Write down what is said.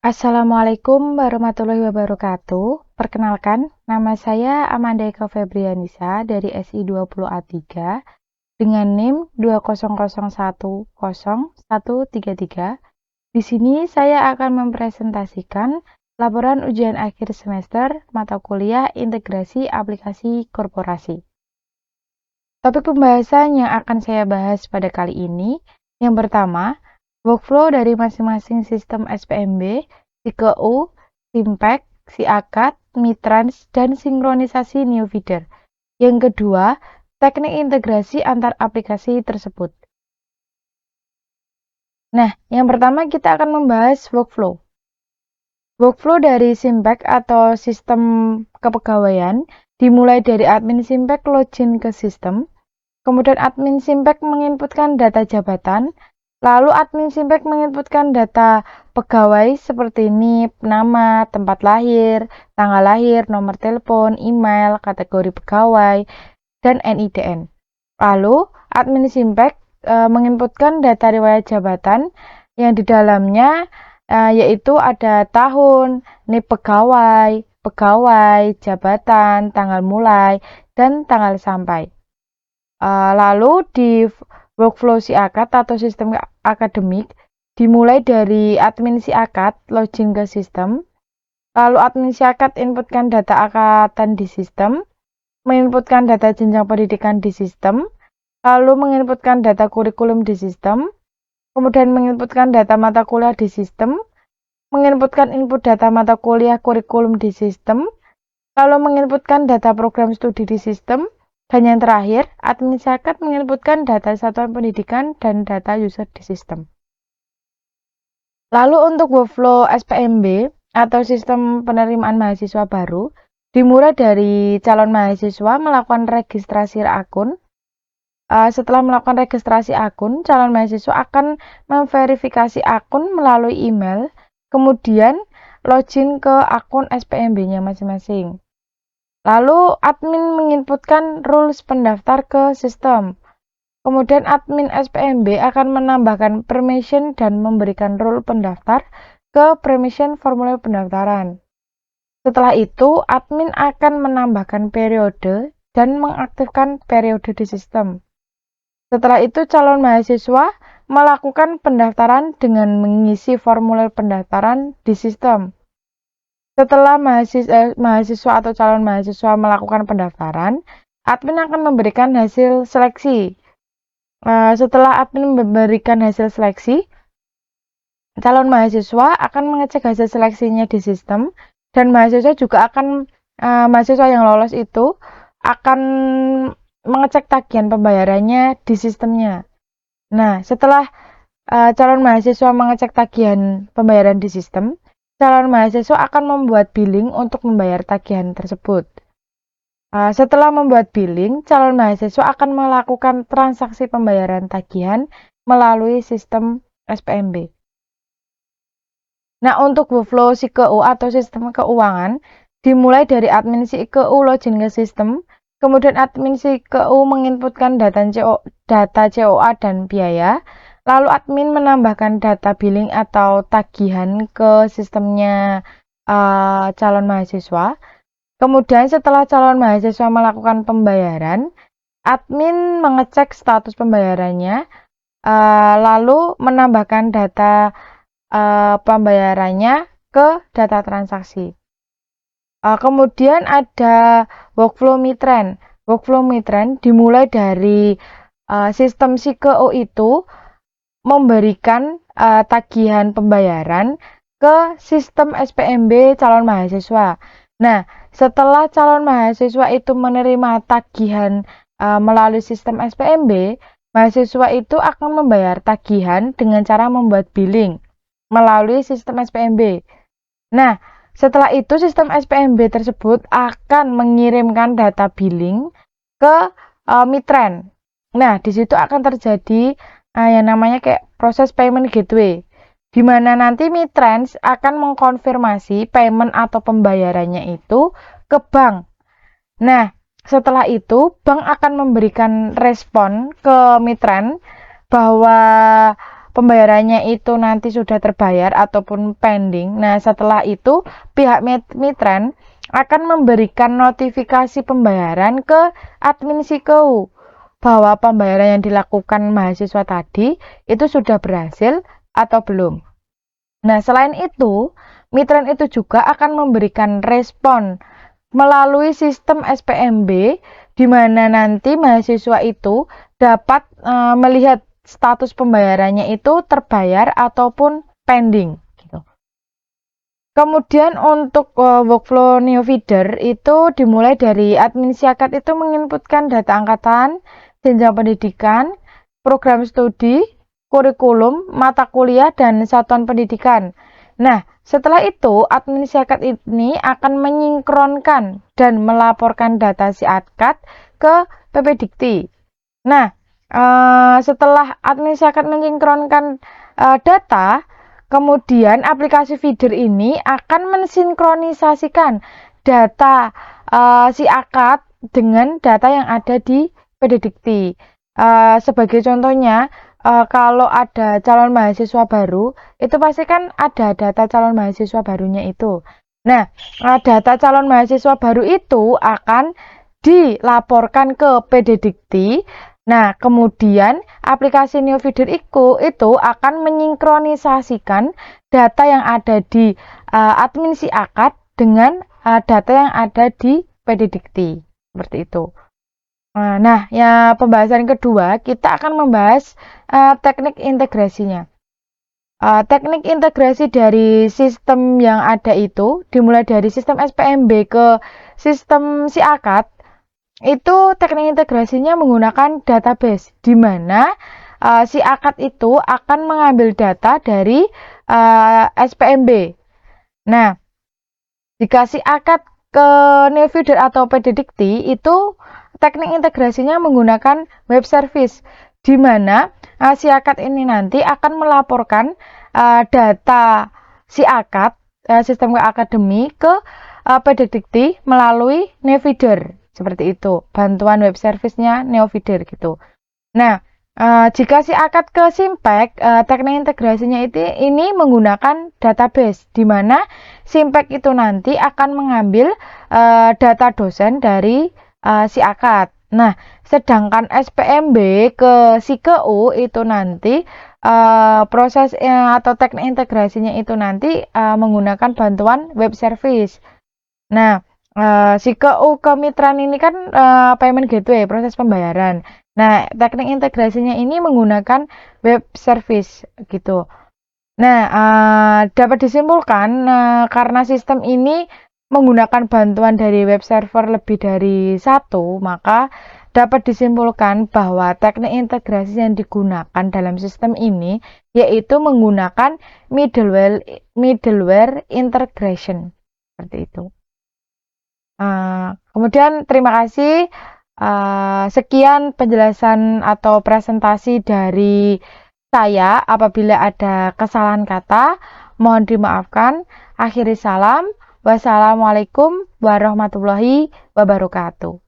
Assalamualaikum warahmatullahi wabarakatuh. Perkenalkan, nama saya Amanda Eka Febrianisa dari SI20A3 dengan NIM 200100133. Di sini saya akan mempresentasikan laporan ujian akhir semester mata kuliah Integrasi Aplikasi Korporasi. Topik pembahasan yang akan saya bahas pada kali ini, yang pertama, workflow dari masing-masing sistem SPMB, SIKEU, SIMPEK, SIAKAD, Mitrans, dan sinkronisasi new feeder. Yang kedua, teknik integrasi antar aplikasi tersebut. Nah, yang pertama kita akan membahas workflow. Workflow dari SIMPEK atau sistem kepegawaian dimulai dari admin SIMPEK login ke sistem, kemudian admin SIMPEK menginputkan data jabatan, lalu admin SIMPEK menginputkan data pegawai seperti NIP, nama, tempat lahir, tanggal lahir, nomor telepon, email, kategori pegawai, dan NIDN. Lalu admin SIMPEK menginputkan data riwayat jabatan yang di dalamnya yaitu ada tahun, NIP pegawai, jabatan, tanggal mulai, dan tanggal sampai. Lalu di workflow SIAKAD atau sistem akademik dimulai dari admin SIAKAD login ke sistem, lalu admin SIAKAD inputkan data angkatan di sistem, menginputkan data jenjang pendidikan di sistem, lalu menginputkan data kurikulum di sistem, kemudian menginputkan data mata kuliah di sistem, menginputkan input data mata kuliah kurikulum di sistem, lalu menginputkan data program studi di sistem, dan yang terakhir, admin SIAKAD menginputkan data satuan pendidikan dan data user di sistem. Lalu untuk workflow SPMB atau sistem penerimaan mahasiswa baru, dimulai dari calon mahasiswa melakukan registrasi akun. Setelah melakukan registrasi akun, calon mahasiswa akan memverifikasi akun melalui email, kemudian login ke akun SPMB-nya masing-masing. Lalu admin menginputkan rules pendaftar ke sistem. Kemudian admin SPMB akan menambahkan permission dan memberikan rule pendaftar ke permission formulir pendaftaran. Setelah itu, admin akan menambahkan periode dan mengaktifkan periode di sistem. Setelah itu, calon mahasiswa melakukan pendaftaran dengan mengisi formulir pendaftaran di sistem. Setelah mahasiswa atau calon mahasiswa melakukan pendaftaran, admin akan memberikan hasil seleksi. Setelah admin memberikan hasil seleksi, calon mahasiswa akan mengecek hasil seleksinya di sistem, dan mahasiswa juga akan mahasiswa yang lolos itu akan mengecek tagihan pembayarannya di sistemnya. Nah, setelah calon mahasiswa mengecek tagihan pembayaran di sistem, calon mahasiswa akan membuat billing untuk membayar tagihan tersebut. Setelah membuat billing, calon mahasiswa akan melakukan transaksi pembayaran tagihan melalui sistem SPMB. Nah, untuk workflow SIKEU atau sistem keuangan, dimulai dari admin SIKEU login ke sistem, kemudian admin SIKEU menginputkan data COA dan biaya, lalu admin menambahkan data billing atau tagihan ke sistemnya calon mahasiswa. Kemudian setelah calon mahasiswa melakukan pembayaran, admin mengecek status pembayarannya, lalu menambahkan data pembayarannya ke data transaksi. Kemudian ada workflow Mitren. Workflow Mitren dimulai dari sistem SIKEU itu memberikan tagihan pembayaran ke sistem SPMB calon mahasiswa. Nah, setelah calon mahasiswa itu menerima tagihan melalui sistem SPMB, mahasiswa itu akan membayar tagihan dengan cara membuat billing melalui sistem SPMB. Nah, setelah itu sistem SPMB tersebut akan mengirimkan data billing ke Mitren. Nah, di situ akan terjadi yang namanya kayak proses payment gateway, di mana nanti Mitrans akan mengkonfirmasi payment atau pembayarannya itu ke bank. Nah, setelah itu bank akan memberikan respon ke Mitran bahwa pembayarannya itu nanti sudah terbayar ataupun pending. Nah, setelah itu pihak Mitren akan memberikan notifikasi pembayaran ke admin SIKEU bahwa pembayaran yang dilakukan mahasiswa tadi itu sudah berhasil atau belum. Nah, selain itu, Mitren itu juga akan memberikan respon melalui sistem SPMB, di mana nanti mahasiswa itu dapat melihat status pembayarannya itu terbayar ataupun pending. Gitu. Kemudian untuk workflow NeoFeeder itu dimulai dari admin Siakat itu menginputkan data angkatan, jenjang pendidikan, program studi, kurikulum, mata kuliah, dan satuan pendidikan. Nah, setelah itu admin Siakat ini akan menyinkronkan dan melaporkan data Siakat ke PPDikti. Nah, setelah admin Siakat mensinkronkan data, kemudian aplikasi feeder ini akan mensinkronisasikan data Siakat dengan data yang ada di PPDikti. Sebagai contohnya, kalau ada calon mahasiswa baru, itu pasti kan ada data calon mahasiswa barunya itu. Nah, data calon mahasiswa baru itu akan dilaporkan ke PPDikti. Nah, kemudian aplikasi NeoFeeder itu akan menyinkronisasikan data yang ada di admin Siakat dengan data yang ada di PPDikti. Seperti itu. Nah, ya pembahasan kedua kita akan membahas teknik integrasinya. Teknik integrasi dari sistem yang ada itu dimulai dari sistem SPMB ke sistem Siakat. Itu teknik integrasinya menggunakan database, di mana Siakat itu akan mengambil data dari SPMB. Nah, jika Siakat ke NeoFeeder atau PPDikti itu teknik integrasinya menggunakan web service, di mana Siakat ini nanti akan melaporkan data Siakat sistem akademi ke PPDikti melalui NeoFeeder. Seperti itu, bantuan web service-nya NeoFeeder gitu. Nah, jika Siakat ke Simpek, teknik integrasinya ini menggunakan database, di mana Simpek itu nanti akan mengambil data dosen dari Siakat. Nah, sedangkan SPMB ke SIKEU itu nanti proses atau teknik integrasinya itu nanti menggunakan bantuan web service. Nah, SIKEU ke Mitran ini kan payment gateway, proses pembayaran. Nah, teknik integrasinya ini menggunakan web service gitu. Nah, dapat disimpulkan karena sistem ini menggunakan bantuan dari web server lebih dari satu, maka dapat disimpulkan bahwa teknik integrasi yang digunakan dalam sistem ini yaitu menggunakan middleware integration. Seperti itu. Kemudian terima kasih. Sekian penjelasan atau presentasi dari saya. Apabila ada kesalahan kata, mohon dimaafkan. Akhiri salam. Wassalamualaikum warahmatullahi wabarakatuh.